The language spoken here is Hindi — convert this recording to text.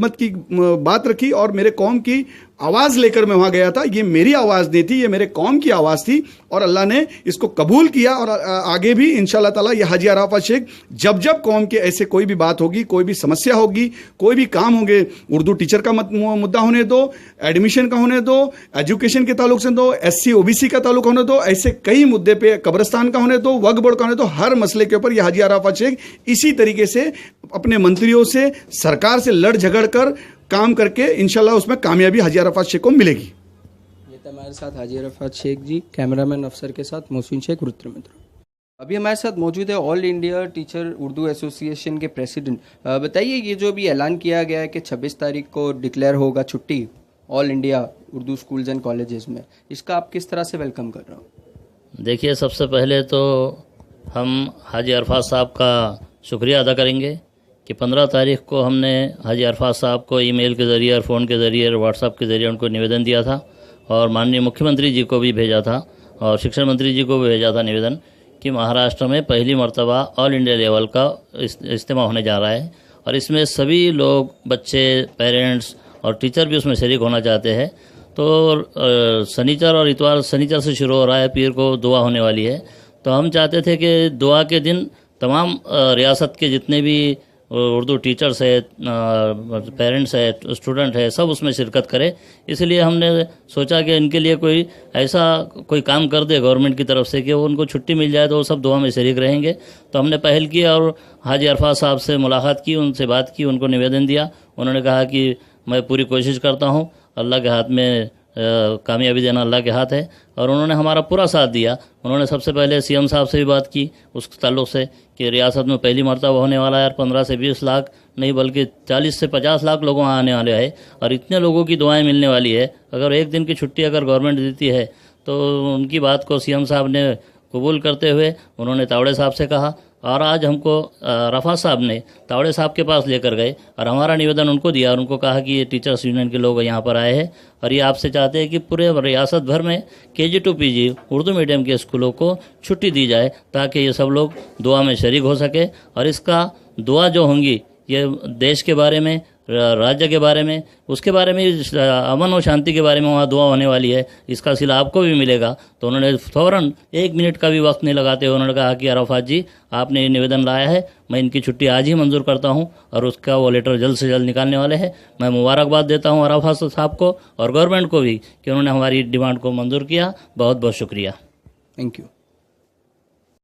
मत की बात रखी और मेरे कौम की आवाज़ लेकर मैं वहाँ गया था। ये मेरी आवाज़ नहीं थी, ये मेरे कौम की आवाज़ थी और अल्लाह ने इसको कबूल किया। और आगे भी इंशाल्लाह ताला ये हाजी अराफात शेख जब जब कौम के ऐसे कोई भी बात होगी, कोई भी समस्या होगी, कोई भी काम होंगे, उर्दू टीचर का मुद्दा होने दो, एडमिशन का होने दो, एजुकेशन के ताल्लुक से दो, SC OBC का ताल्लुक होने दो, ऐसे कई मुद्दे पे, कब्रिस्तान का होने दो, वक्फ बोर्ड का होने दो, हर मसले के ऊपर ये हाजी अराफात शेख इसी तरीके से अपने मंत्रियों से, सरकार से लड़ झगड़ कर काम करके इंशाल्लाह उसमें कामयाबी हाजी अराफात शेख को मिलेगी। ये तो हमारे साथ हाजी अराफात शेख जी, कैमरामैन अफसर के साथ मोहसिन शेख, रुद्रमित्र। अभी हमारे साथ मौजूद है all India teacher Urdu association के प्रेसिडेंट। बताइए, ये जो अभी ऐलान किया गया है कि 26 तारीख को डिक्लेयर होगा छुट्टी all India Urdu schools and colleges में, इसका आप किस तरह से वेलकम कर रहे हो? देखिए, सबसे पहले तो हम हाजी अरफात साहब का शुक्रिया अदा करेंगे कि 15 तारीख को हमने हाजी अरफात साहब को ईमेल के ज़रिए और फ़ोन के ज़रिए और व्हाट्सएप के ज़रिए उनको निवेदन दिया था और माननीय मुख्यमंत्री जी को भी भेजा था और शिक्षा मंत्री जी को भी भेजा था निवेदन कि महाराष्ट्र में पहली मर्तबा ऑल इंडिया लेवल का इज्तिमा होने जा रहा है और इसमें सभी लोग, बच्चे, पेरेंट्स और टीचर भी उसमें शरीक होना चाहते हैं। तो शनिचर और इतवार, शनिचर से शुरू हो रहा है, पीर को दुआ होने वाली है। तो हम चाहते थे कि दुआ के दिन तमाम रियासत के जितने भी उर्दू टीचर्स है, पेरेंट्स है, स्टूडेंट है, सब उसमें शिरकत करें। इसलिए हमने सोचा कि इनके लिए कोई ऐसा कोई काम कर दे गवर्नमेंट की तरफ से कि वो उनको छुट्टी मिल जाए तो वो सब दुआ में शरीक रहेंगे। तो हमने पहल की और हाजी अरफात साहब से मुलाकात की, उनसे बात की, उनको निवेदन दिया। उन्होंने कहा कि मैं पूरी कोशिश करता हूँ, अल्लाह के हाथ में कामयाबी देना अल्लाह के हाथ है और उन्होंने हमारा पूरा साथ दिया। उन्होंने सबसे पहले CM साहब से भी बात की उस ताल्लुक से कि रियासत में पहली मरतबा होने वाला है और 15 से 20 लाख नहीं बल्कि 40 से 50 लाख लोगों आने वाले हैं और इतने लोगों की दुआएं मिलने वाली है। अगर एक दिन की छुट्टी अगर गवर्नमेंट देती है तो उनकी बात को CM साहब ने कबूल करते हुए उन्होंने तावड़े साहब से कहा और आज हमको रफ़ा साहब ने तावड़े साहब के पास लेकर गए और हमारा निवेदन उनको दिया और उनको कहा कि ये टीचर्स यूनियन के लोग यहाँ पर आए हैं और ये आपसे चाहते हैं कि पूरे रियासत भर में KG to PG Urdu medium के स्कूलों को छुट्टी दी जाए ताकि ये सब लोग दुआ में शरीक हो सके। और इसका दुआ जो होंगी ये देश के बारे में, राज्य के बारे में, उसके बारे में, अमन और शांति के बारे में वहाँ दुआ होने वाली है, इसका सिला आपको भी मिलेगा। तो उन्होंने फ़ौरन 1 मिनट का भी वक्त नहीं लगाते हुए उन्होंने कहा कि अराफात जी, आपने ये निवेदन लाया है, मैं इनकी छुट्टी आज ही मंजूर करता हूँ और उसका वो लेटर जल्द से जल्द निकालने वाले हैं। मैं मुबारकबाद देता हूँ अराफात साहब को और गवर्नमेंट को भी कि उन्होंने हमारी डिमांड को मंजूर किया। बहुत बहुत शुक्रिया। Thank you.